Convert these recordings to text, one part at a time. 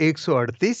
138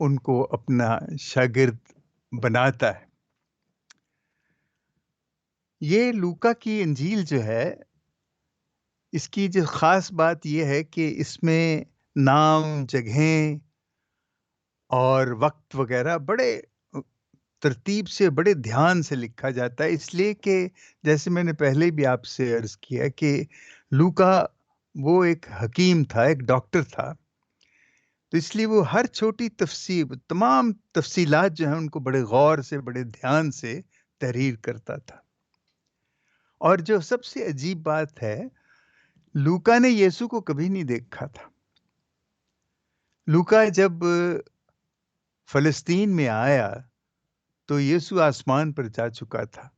ان کو اپنا شاگرد بناتا ہے۔ یہ لوکا کی انجیل جو ہے، اس کی جو خاص بات یہ ہے کہ اس میں نام، جگہیں اور وقت وغیرہ بڑے ترتیب سے، بڑے دھیان سے لکھا جاتا ہے، اس لیے کہ جیسے میں نے پہلے بھی آپ سے عرض کیا کہ لوکا وہ ایک حکیم تھا، ایک ڈاکٹر تھا، تو اس لیے وہ ہر چھوٹی تفصیل، تمام تفصیلات جو ہیں ان کو بڑے غور سے، بڑے دھیان سے تحریر کرتا تھا۔ اور جو سب سے عجیب بات ہے، لوکا نے یسوع کو کبھی نہیں دیکھا تھا۔ لوکا جب فلسطین میں آیا تو یسوع آسمان پر جا چکا تھا،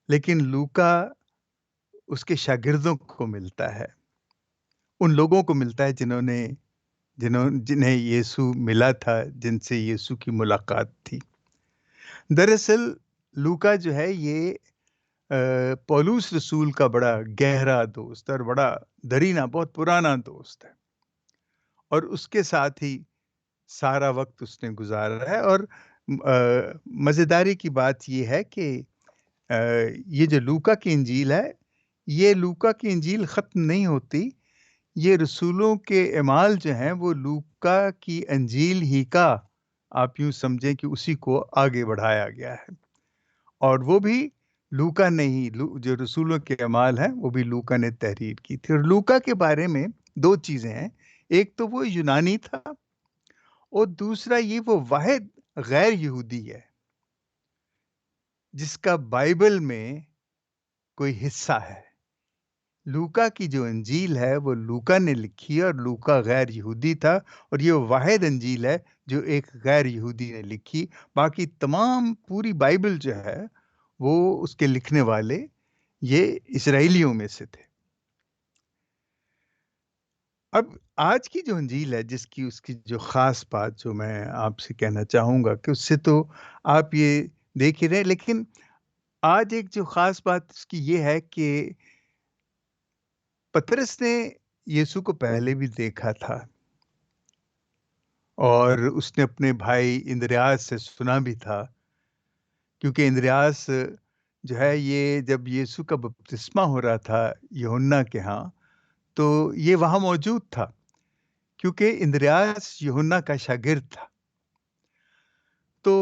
لیکن لوکا اس کے شاگردوں کو ملتا ہے، ان لوگوں کو ملتا ہے جنہیں یسوع ملا تھا، جن سے یسوع کی ملاقات تھی۔ دراصل لوکا جو ہے یہ پولوس رسول کا بڑا گہرا دوست اور بڑا درینہ، بہت پرانا دوست ہے، اور اس کے ساتھ ہی سارا وقت اس نے گزارا ہے۔ اور مزیداری کی بات یہ ہے کہ یہ جو لوکا کی انجیل ہے، یہ لوکا کی انجیل ختم نہیں ہوتی، یہ رسولوں کے اعمال جو ہیں وہ لوکا کی انجیل ہی کا، آپ یوں سمجھیں کہ اسی کو آگے بڑھایا گیا ہے، اور وہ بھی لوکا نے ہی، جو رسولوں کے اعمال ہیں وہ بھی لوکا نے تحریر کی تھی۔ اور لوکا کے بارے میں دو چیزیں ہیں، ایک تو وہ یونانی تھا، اور دوسرا یہ وہ واحد غیر یہودی ہے جس کا بائبل میں کوئی حصہ ہے۔ لوکا کی جو انجیل ہے وہ لوکا نے لکھی ہے، اور لوکا غیر یہودی تھا، اور یہ واحد انجیل ہے جو ایک غیر یہودی نے لکھی۔ باقی تمام پوری بائبل جو ہے وہ اس کے لکھنے والے یہ اسرائیلیوں میں سے تھے۔ اب آج کی جو انجیل ہے، اس کی جو خاص بات جو میں آپ سے کہنا چاہوں گا کہ اس سے تو آپ یہ دیکھ ہی رہے، لیکن آج ایک جو خاص بات اس کی یہ ہے کہ پترس نے یسوع کو پہلے بھی دیکھا تھا، اور اس نے اپنے بھائی اندریاس سے سنا بھی تھا، کیونکہ اندریاس جو ہے یہ جب یسوع کا بپتسمہ ہو رہا تھا یوحنا کے ہاں، تو یہ وہاں موجود تھا، کیونکہ اندریاس یوحنا کا شاگرد تھا۔ تو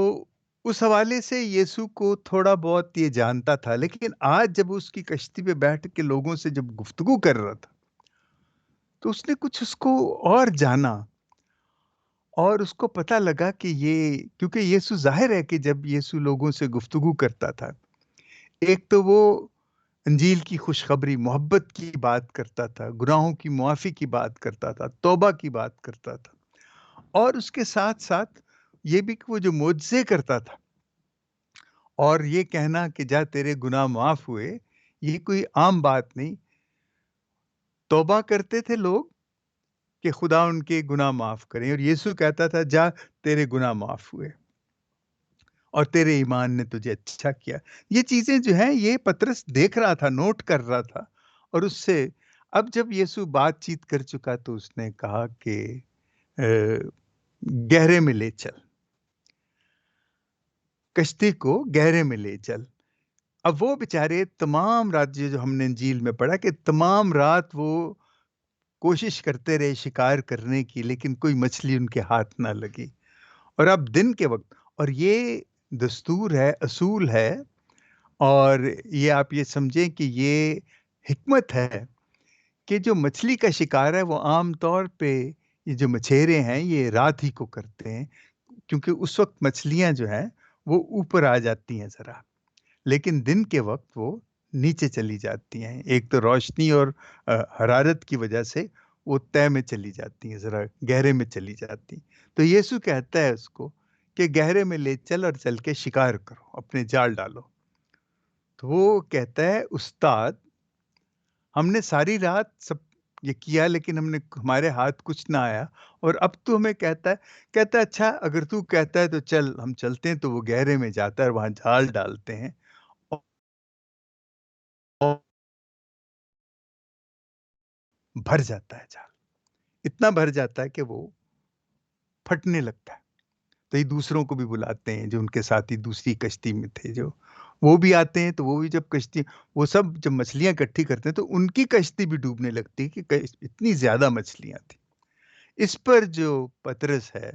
اس حوالے سے یسوع کو تھوڑا بہت یہ جانتا تھا، لیکن آج جب اس کی کشتی پہ بیٹھ کے لوگوں سے جب گفتگو کر رہا تھا تو اس نے کچھ اس کو اور جانا، اور اس کو پتہ لگا کہ یہ، کیونکہ یسوع ظاہر ہے کہ جب یسوع لوگوں سے گفتگو کرتا تھا، ایک تو وہ انجیل کی خوشخبری، محبت کی بات کرتا تھا، گناہوں کی معافی کی بات کرتا تھا، توبہ کی بات کرتا تھا، اور اس کے ساتھ ساتھ یہ بھی کہ وہ جو معجزے کرتا تھا، اور یہ کہنا کہ جا تیرے گناہ معاف ہوئے، یہ کوئی عام بات نہیں۔ توبہ کرتے تھے لوگ کہ خدا ان کے گناہ معاف کریں، اور یسوع کہتا تھا جا تیرے گناہ معاف ہوئے، اور تیرے ایمان نے تجھے اچھا کیا۔ یہ چیزیں جو ہیں یہ پترس دیکھ رہا تھا، نوٹ کر رہا تھا، اور اس سے اب جب یسوع بات چیت کر چکا تو اس نے کہا کہ گہرے میں لے چل، کشتی کو گہرے میں لے چل۔ اب وہ بیچارے تمام رات، جو ہم نے انجیل میں پڑھا کہ تمام رات وہ کوشش کرتے رہے شکار کرنے کی، لیکن کوئی مچھلی ان کے ہاتھ نہ لگی، اور اب دن کے وقت، اور یہ دستور ہے، اصول ہے، اور یہ آپ یہ سمجھیں کہ یہ حکمت ہے کہ جو مچھلی کا شکار ہے وہ عام طور پہ، یہ جو مچھیرے ہیں یہ رات ہی کو کرتے ہیں، کیونکہ اس وقت مچھلیاں جو ہیں وہ اوپر آ جاتی ہیں ذرا، لیکن دن کے وقت وہ نیچے چلی جاتی ہیں، ایک تو روشنی اور حرارت کی وجہ سے وہ تہہ میں چلی جاتی ہیں، ذرا گہرے میں چلی جاتی ہیں۔ تو یسوع کہتا ہے اس کو کہ گہرے میں لے چل اور چل کے شکار کرو، اپنے جال ڈالو۔ تو وہ کہتا ہے استاد، ہم نے ساری رات سب یہ کیا، لیکن ہمارے ہاتھ کچھ نہ آیا، اور اب تو ہمیں کہتا ہے اچھا اگر تو کہتا ہے تو چل ہم چلتے ہیں۔ تو وہ گہرے میں جاتا ہے، وہاں جال ڈالتے ہیں، اور بھر جاتا ہے جال، اتنا بھر جاتا ہے کہ وہ پھٹنے لگتا ہے. تو یہ دوسروں کو بھی بلاتے ہیں جو ان کے ساتھی دوسری کشتی میں تھے، جو وہ بھی آتے ہیں. تو وہ بھی جب کشتی، وہ سب جب مچھلیاں اکٹھی کرتے ہیں تو ان کی کشتی بھی ڈوبنے لگتی ہے کہ اتنی زیادہ مچھلیاں تھیں. اس پر جو پطرس ہے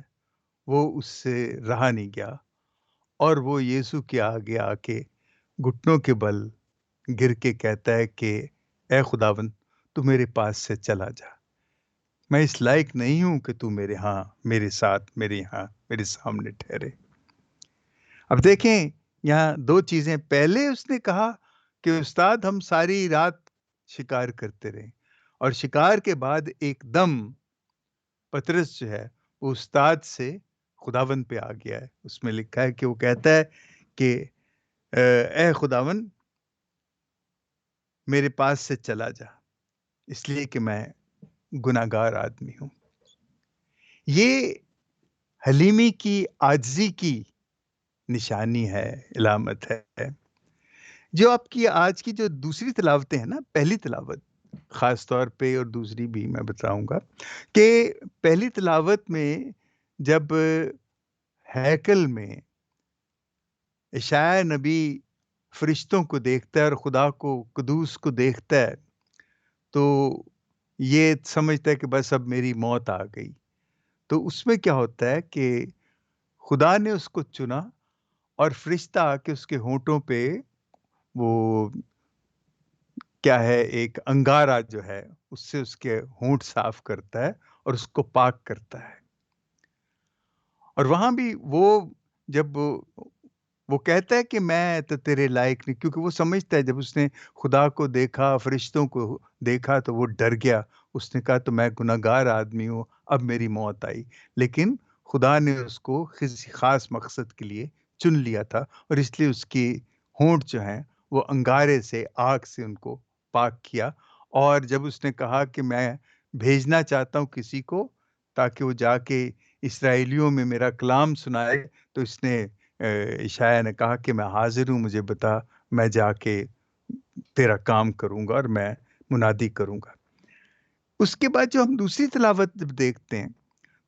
وہ اس سے رہا نہیں گیا، اور وہ یسوع کے آگے آ کے گھٹنوں کے بل گر کے کہتا ہے کہ اے خداوند تو میرے پاس سے چلا جا، میں اس لائق نہیں ہوں کہ تو میرے ساتھ، میرے یہاں، میرے سامنے ٹھہرے. اب دیکھیں یہاں دو چیزیں. پہلے اس نے کہا کہ استاد ہم ساری رات شکار کرتے رہے، اور شکار کے بعد ایک دم پطرس جو ہے وہ استاد سے خداوند پہ آ گیا ہے. اس میں لکھا ہے کہ وہ کہتا ہے کہ اے خداوند میرے پاس سے چلا جا، اس لیے کہ میں گناہگار آدمی ہوں. یہ حلیمی کی عاجزی کی نشانی ہے، علامت ہے. جو آپ کی آج کی جو دوسری تلاوتیں ہیں نا، پہلی تلاوت خاص طور پہ اور دوسری بھی میں بتاؤں گا، کہ پہلی تلاوت میں جب ہیکل میں اشعیا نبی فرشتوں کو دیکھتا ہے اور خدا کو قدوس کو دیکھتا ہے تو یہ سمجھتا ہے کہ بس اب میری موت آ گئی. تو اس میں کیا ہوتا ہے کہ خدا نے اس کو چنا، اور فرشتہ آ کے اس کے ہونٹوں پہ وہ کیا ہے، ایک انگارہ جو ہے اس سے اس کے ہونٹ صاف کرتا ہے اور اس کو پاک کرتا ہے. اور وہاں بھی وہ جب وہ کہتا ہے کہ میں تو تیرے لائق نہیں، کیونکہ وہ سمجھتا ہے جب اس نے خدا کو دیکھا، فرشتوں کو دیکھا تو وہ ڈر گیا. اس نے کہا تو میں گناہگار آدمی ہوں، اب میری موت آئی. لیکن خدا نے اس کو کسی خاص مقصد کے لیے چن لیا تھا، اور اس لیے اس کی ہونٹ جو ہیں وہ انگارے سے، آگ سے ان کو پاک کیا. اور جب اس نے کہا کہ میں بھیجنا چاہتا ہوں کسی کو تاکہ وہ جا کے اسرائیلیوں میں میرا کلام سنائے، تو اس نے عیسائی نے کہا کہ میں حاضر ہوں، مجھے بتا، میں جا کے تیرا کام کروں گا اور میں منادی کروں گا. اس کے بعد جو ہم دوسری تلاوت جب دیکھتے ہیں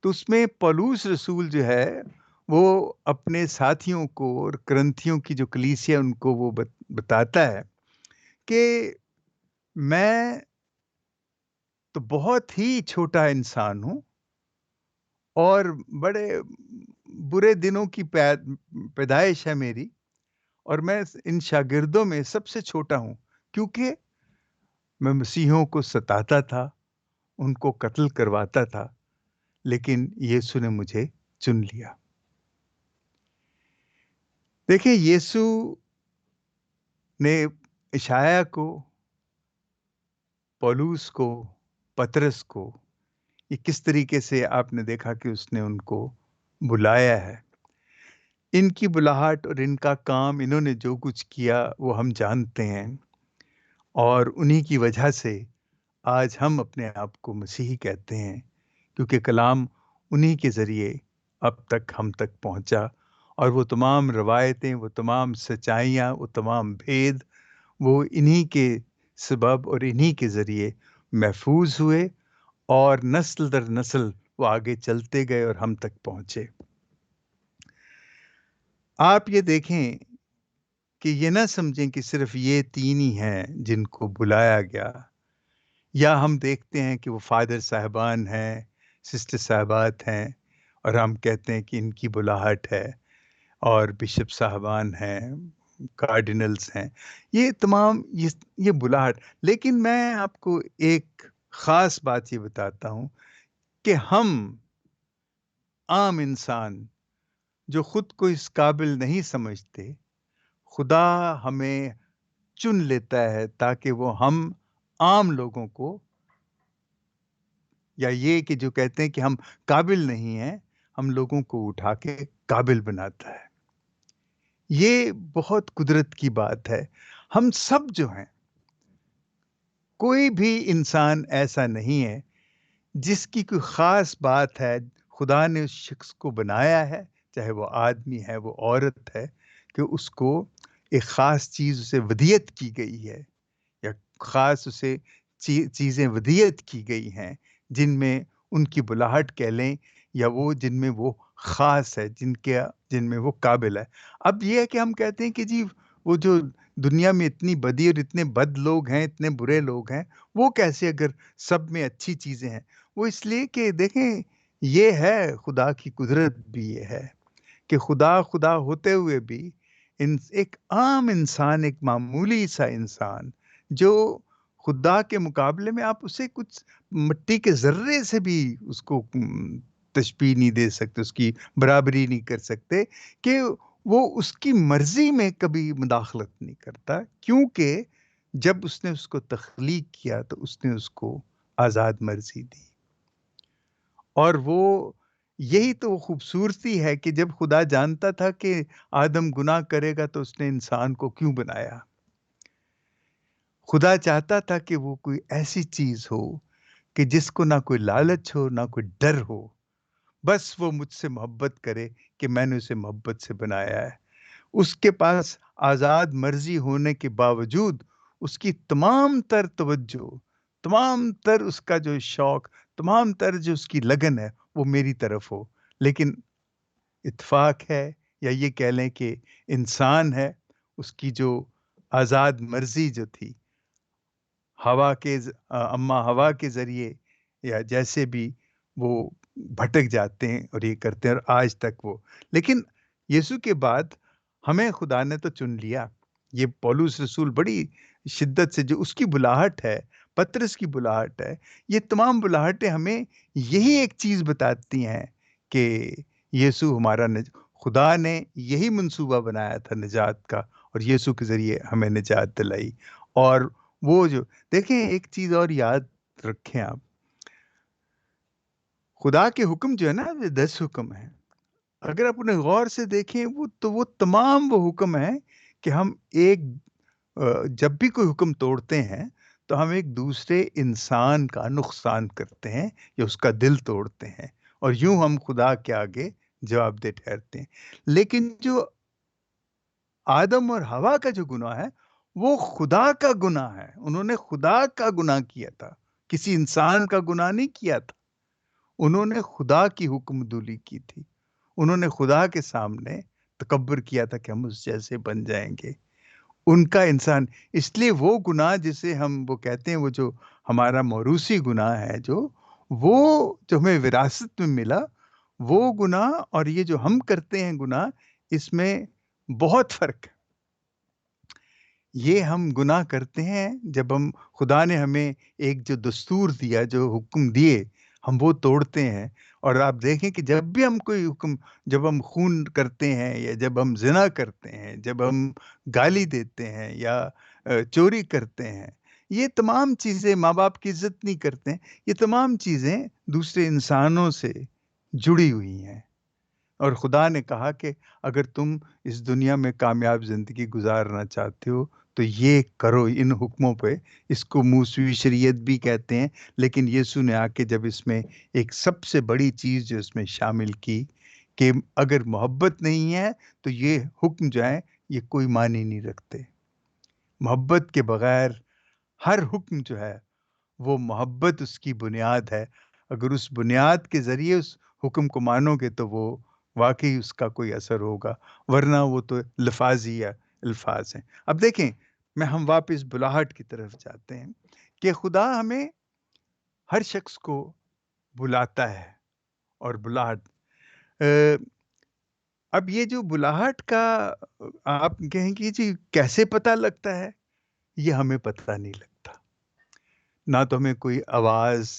تو اس میں پولس رسول جو ہے وہ اپنے ساتھیوں کو اور کرنتھیوں کی جو کلیسیا ان کو وہ بتاتا ہے کہ میں تو بہت ہی چھوٹا انسان ہوں، اور بڑے برے دنوں کی پیدائش ہے میری، اور میں ان شاگردوں میں سب سے چھوٹا ہوں، کیونکہ میں مسیحوں کو ستاتا تھا، ان کو قتل کرواتا تھا، لیکن یسوع نے مجھے چن لیا. دیکھیں یسوع نے اشعیا کو، پولس کو، پطرس کو، یہ کس طریقے سے آپ نے دیکھا کہ اس نے ان کو بلایا ہے. ان کی بلاہٹ اور ان کا کام، انہوں نے جو کچھ کیا وہ ہم جانتے ہیں، اور انہی کی وجہ سے آج ہم اپنے آپ کو مسیحی کہتے ہیں، کیونکہ کلام انہی کے ذریعے اب تک ہم تک پہنچا، اور وہ تمام روایتیں، وہ تمام سچائیاں، وہ تمام بھید، وہ انہی کے سبب اور انہی کے ذریعے محفوظ ہوئے، اور نسل در نسل وہ آگے چلتے گئے اور ہم تک پہنچے. آپ یہ دیکھیں کہ یہ نہ سمجھیں کہ صرف یہ تین ہی ہیں جن کو بلایا گیا، یا ہم دیکھتے ہیں کہ وہ فادر صاحبان ہیں، سسٹر صاحبات ہیں، اور ہم کہتے ہیں کہ ان کی بلاہٹ ہے، اور بشپ صاحبان ہیں، کارڈینلز ہیں، یہ تمام یہ بلاہٹ. لیکن میں آپ کو ایک خاص بات یہ بتاتا ہوں کہ ہم عام انسان جو خود کو اس قابل نہیں سمجھتے، خدا ہمیں چن لیتا ہے تاکہ وہ ہم عام لوگوں کو، یا یہ کہ جو کہتے ہیں کہ ہم قابل نہیں ہیں، ہم لوگوں کو اٹھا کے قابل بناتا ہے. یہ بہت قدرت کی بات ہے. ہم سب جو ہیں، کوئی بھی انسان ایسا نہیں ہے جس کی کوئی خاص بات ہے. خدا نے اس شخص کو بنایا ہے، چاہے وہ آدمی ہے، وہ عورت ہے، کہ اس کو ایک خاص چیز اسے ودیت کی گئی ہے، یا خاص اسے چیزیں ودیت کی گئی ہیں، جن میں ان کی بلاہٹ کہہ لیں، یا وہ جن میں وہ خاص ہے، جن میں وہ قابل ہے۔ اب یہ ہے کہ ہم کہتے ہیں کہ جی وہ جو دنیا میں اتنی بدی اور اتنے بد لوگ ہیں، اتنے برے لوگ ہیں، وہ کیسے اگر سب میں اچھی چیزیں ہیں؟ وہ اس لیے کہ دیکھیں یہ ہے خدا کی قدرت بھی یہ ہے کہ خدا خدا ہوتے ہوئے بھی ایک عام انسان، ایک معمولی سا انسان جو خدا کے مقابلے میں آپ اسے کچھ مٹی کے ذرے سے بھی اس کو تشبیہ نہیں دے سکتے، اس کی برابری نہیں کر سکتے کہ وہ اس کی مرضی میں کبھی مداخلت نہیں کرتا، کیونکہ جب اس نے اس کو تخلیق کیا تو اس نے اس کو آزاد مرضی دی۔ اور وہ یہی تو خوبصورتی ہے کہ جب خدا جانتا تھا کہ آدم گناہ کرے گا تو اس نے انسان کو کیوں بنایا؟ خدا چاہتا تھا کہ وہ کوئی ایسی چیز ہو کہ جس کو نہ کوئی لالچ ہو، نہ کوئی ڈر ہو، بس وہ مجھ سے محبت کرے کہ میں نے اسے محبت سے بنایا ہے۔ اس کے پاس آزاد مرضی ہونے کے باوجود اس کی تمام تر توجہ، تمام تر اس کا جو شوق، تمام تر جو اس کی لگن ہے وہ میری طرف ہو۔ لیکن اتفاق ہے یا یہ کہہ لیں کہ انسان ہے، اس کی جو آزاد مرضی جو تھی اما ہوا کے ذریعے یا جیسے بھی وہ بھٹک جاتے ہیں اور یہ کرتے ہیں، اور آج تک وہ، لیکن یسوع کے بعد ہمیں خدا نے تو چن لیا۔ یہ پولس رسول بڑی شدت سے، جو اس کی بلاہٹ ہے، پترس کی بلاہٹ ہے، یہ تمام بلاہٹیں ہمیں یہی ایک چیز بتاتی ہیں کہ یسوع ہمارا خدا نے یہی منصوبہ بنایا تھا نجات کا، اور یسوع کے ذریعے ہمیں نجات دلائی۔ اور وہ جو دیکھیں ایک چیز اور یاد رکھیں آپ، خدا کے حکم جو ہے نا، یہ 10 حکم ہیں، اگر آپ انہیں غور سے دیکھیں وہ تمام وہ حکم ہیں کہ ہم ایک جب بھی کوئی حکم توڑتے ہیں تو ہم ایک دوسرے انسان کا نقصان کرتے ہیں یا اس کا دل توڑتے ہیں، اور یوں ہم خدا کے آگے جواب دہ ٹھہرتے ہیں۔ لیکن جو آدم اور حوا کا جو گناہ ہے وہ خدا کا گناہ ہے، انہوں نے خدا کا گناہ کیا تھا، کسی انسان کا گناہ نہیں کیا تھا، انہوں نے خدا کی حکم دولی کی تھی، انہوں نے خدا کے سامنے تکبر کیا تھا کہ ہم اس جیسے بن جائیں گے، ان کا انسان، اس لیے وہ گناہ جسے ہم وہ کہتے ہیں، وہ جو ہمارا موروثی گناہ ہے، جو ہمیں وراثت میں ملا، وہ گناہ اور یہ جو ہم کرتے ہیں گناہ، اس میں بہت فرق ہے۔ یہ ہم گناہ کرتے ہیں جب خدا نے ہمیں ایک جو دستور دیا، جو حکم دیے، ہم وہ توڑتے ہیں۔ اور آپ دیکھیں کہ جب بھی ہم کوئی حکم، جب ہم خون کرتے ہیں، یا جب ہم زنا کرتے ہیں، جب ہم گالی دیتے ہیں یا چوری کرتے ہیں، یہ تمام چیزیں، ماں باپ کی عزت نہیں کرتے ہیں، یہ تمام چیزیں دوسرے انسانوں سے جڑی ہوئی ہیں۔ اور خدا نے کہا کہ اگر تم اس دنیا میں کامیاب زندگی گزارنا چاہتے ہو تو یہ کرو، ان حکموں پہ، اس کو موسوی شریعت بھی کہتے ہیں، لیکن یسوع نے آ کے جب اس میں ایک سب سے بڑی چیز جو اس میں شامل کی کہ اگر محبت نہیں ہے تو یہ حکم جو ہیں یہ کوئی معنی نہیں رکھتے۔ محبت کے بغیر ہر حکم جو ہے وہ محبت اس کی بنیاد ہے، اگر اس بنیاد کے ذریعے اس حکم کو مانو گے تو وہ واقعی اس کا کوئی اثر ہوگا، ورنہ وہ تو لفاظی یا الفاظ ہیں۔ اب دیکھیں، ہم واپس بلاہٹ کی طرف جاتے ہیں کہ خدا ہمیں ہر شخص کو بلاتا ہے، اور بلاہٹ اب یہ جو بلاہٹ کا آپ کہیں گے جی کیسے پتہ لگتا ہے، یہ ہمیں پتہ نہیں لگتا، نہ تو ہمیں کوئی آواز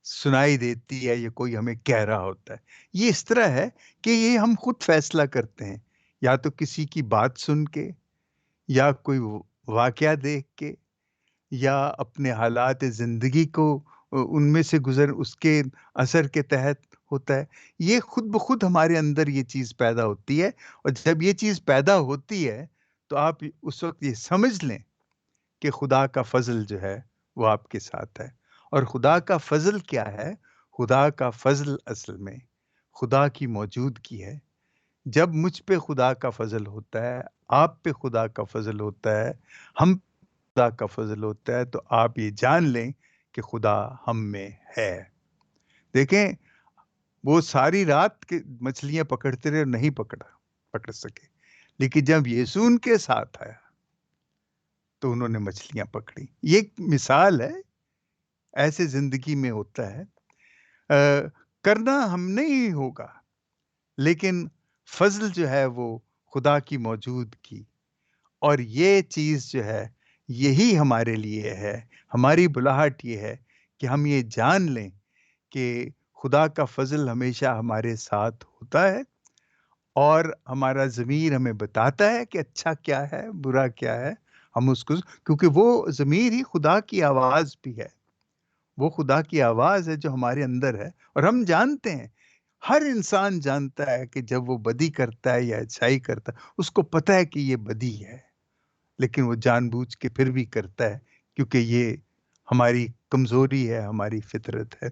سنائی دیتی ہے یا کوئی ہمیں کہہ رہا ہوتا ہے، یہ اس طرح ہے کہ یہ ہم خود فیصلہ کرتے ہیں، یا تو کسی کی بات سن کے، یا کوئی واقعہ دیکھ کے، یا اپنے حالات زندگی کو ان میں سے اس کے اثر کے تحت ہوتا ہے، یہ خود بخود ہمارے اندر یہ چیز پیدا ہوتی ہے، اور جب یہ چیز پیدا ہوتی ہے تو آپ اس وقت یہ سمجھ لیں کہ خدا کا فضل جو ہے وہ آپ کے ساتھ ہے۔ اور خدا کا فضل کیا ہے؟ خدا کا فضل اصل میں خدا کی موجودگی ہے۔ جب مجھ پہ خدا کا فضل ہوتا ہے، آپ پہ خدا کا فضل ہوتا ہے، ہم خدا کا فضل ہوتا ہے، تو آپ یہ جان لیں کہ خدا ہم میں ہے۔ دیکھیں، وہ ساری رات کے مچھلیاں پکڑتے رہے اور نہیں پکڑ سکے، لیکن جب یسوع ان کے ساتھ آیا تو انہوں نے مچھلیاں پکڑی۔ یہ ایک مثال ہے، ایسے زندگی میں ہوتا ہے۔ کرنا ہم نے ہی ہوگا، لیکن فضل جو ہے وہ خدا کی موجودگی، اور یہ چیز جو ہے یہی ہمارے لیے ہے، ہماری بلاہٹ یہ ہے کہ ہم یہ جان لیں کہ خدا کا فضل ہمیشہ ہمارے ساتھ ہوتا ہے، اور ہمارا ضمیر ہمیں بتاتا ہے کہ اچھا کیا ہے، برا کیا ہے۔ ہم اس کو، کیونکہ وہ ضمیر ہی خدا کی آواز بھی ہے، وہ خدا کی آواز ہے جو ہمارے اندر ہے، اور ہم جانتے ہیں، ہر انسان جانتا ہے کہ جب وہ بدی کرتا ہے یا اچھائی کرتا ہے، اس کو پتہ ہے کہ یہ بدی ہے، لیکن وہ جان بوجھ کے پھر بھی کرتا ہے، کیونکہ یہ ہماری کمزوری ہے، ہماری فطرت ہے۔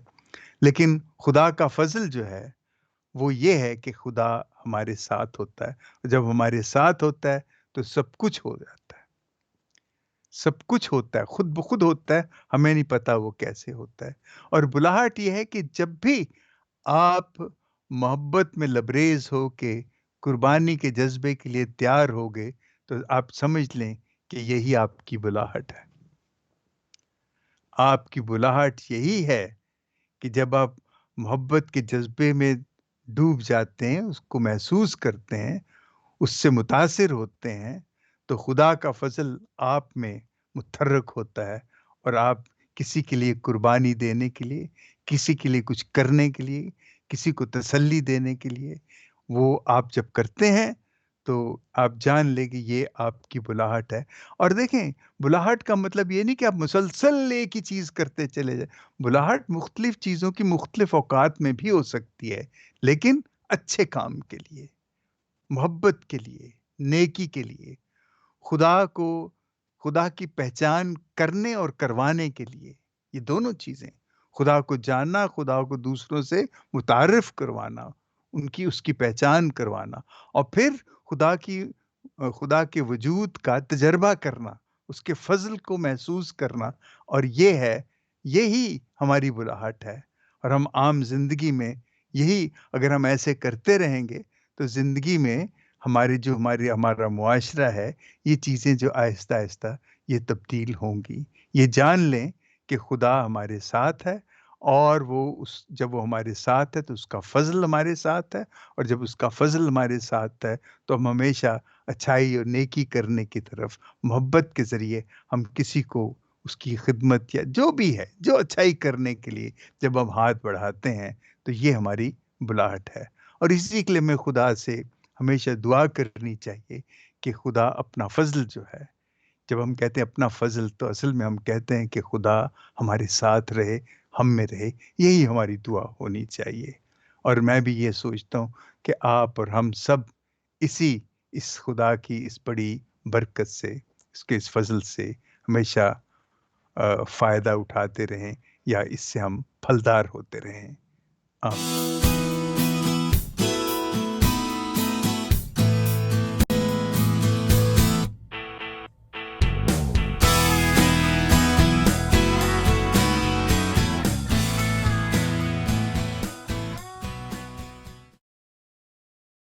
لیکن خدا کا فضل جو ہے وہ یہ ہے کہ خدا ہمارے ساتھ ہوتا ہے، اور جب ہمارے ساتھ ہوتا ہے تو سب کچھ ہو جاتا ہے، سب کچھ ہوتا ہے، خود بخود ہوتا ہے، ہمیں نہیں پتا وہ کیسے ہوتا ہے۔ اور بلاہٹ یہ ہے کہ جب بھی آپ محبت میں لبریز ہو کے قربانی کے جذبے کے لیے تیار ہو گئے، تو آپ سمجھ لیں کہ یہی آپ کی بلاہٹ ہے۔ آپ کی بلاہٹ یہی ہے کہ جب آپ محبت کے جذبے میں ڈوب جاتے ہیں، اس کو محسوس کرتے ہیں، اس سے متاثر ہوتے ہیں، تو خدا کا فضل آپ میں متحرک ہوتا ہے، اور آپ کسی کے لیے قربانی دینے کے لیے، کسی کے لیے کچھ کرنے کے لیے، کسی کو تسلی دینے کے لیے، وہ آپ جب کرتے ہیں تو آپ جان لیں کہ یہ آپ کی بلاہٹ ہے۔ اور دیکھیں، بلاہٹ کا مطلب یہ نہیں کہ آپ مسلسل ایک ہی چیز کرتے چلے جائیں۔ بلاہٹ مختلف چیزوں کی مختلف اوقات میں بھی ہو سکتی ہے، لیکن اچھے کام کے لیے، محبت کے لیے، نیکی کے لیے، خدا کو، خدا کی پہچان کرنے اور کروانے کے لیے، یہ دونوں چیزیں، خدا کو جاننا، خدا کو دوسروں سے متعارف کروانا، اس کی پہچان کروانا، اور پھر خدا کی، خدا کے وجود کا تجربہ کرنا، اس کے فضل کو محسوس کرنا، اور یہ ہے، یہی ہماری بلاہٹ ہے۔ اور ہم عام زندگی میں یہی، اگر ہم ایسے کرتے رہیں گے تو زندگی میں ہمارا معاشرہ ہے، یہ چیزیں جو آہستہ آہستہ یہ تبدیل ہوں گی۔ یہ جان لیں کہ خدا ہمارے ساتھ ہے، اور جب وہ ہمارے ساتھ ہے تو اس کا فضل ہمارے ساتھ ہے، اور جب اس کا فضل ہمارے ساتھ ہے تو ہم ہمیشہ اچھائی اور نیکی کرنے کی طرف، محبت کے ذریعے ہم کسی کو اس کی خدمت یا جو بھی ہے، جو اچھائی کرنے کے لیے جب ہم ہاتھ بڑھاتے ہیں، تو یہ ہماری بلاہٹ ہے۔ اور اسی کے لیے میں خدا سے ہمیشہ دعا کرنی چاہیے کہ خدا اپنا فضل جو ہے، جب ہم کہتے ہیں اپنا فضل، تو اصل میں ہم کہتے ہیں کہ خدا ہمارے ساتھ رہے، ہم میں رہے، یہی ہماری دعا ہونی چاہیے۔ اور میں بھی یہ سوچتا ہوں کہ آپ اور ہم سب اس خدا کی اس بڑی برکت سے، اس کے اس فضل سے ہمیشہ فائدہ اٹھاتے رہیں، یا اس سے ہم پھلدار ہوتے رہیں۔ آمین۔